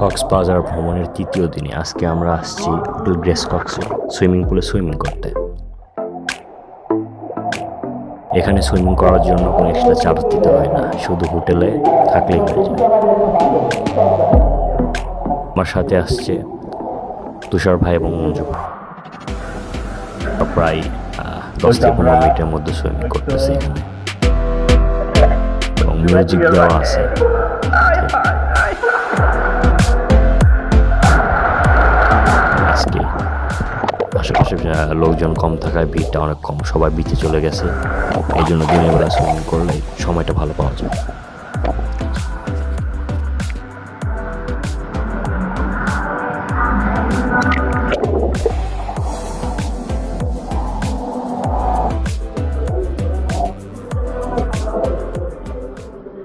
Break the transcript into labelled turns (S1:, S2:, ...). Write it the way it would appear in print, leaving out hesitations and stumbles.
S1: কক্সবাজার ভ্রমণের তৃতীয় দিনে আজকে আমরা আসছি হোটেল গ্রেস কক্সে সুইমিং পুলে সুইমিং করতে। এখানে সুইমিং করার জন্য কোনো এক্সট্রা চার্জ দিতে হয় না, শুধু হোটেলে থাকলেই হয়ে যায়। আমার সাথে আসছে তুষার ভাই এবং মঞ্জু ভাই। প্রায় 10-15 মিনিটের মধ্যে সুইমিং করতেছে এখানে, এবং মিউজিক দেওয়া আছে। আজকে আশেপাশে লোকজন কম থাকায় ভিড়টা অনেক কম, সবাই বিচে চলে গেছে। এই জন্য দিনের বেলা সুইমিং করলে সময়টা ভালো পাওয়া যায়।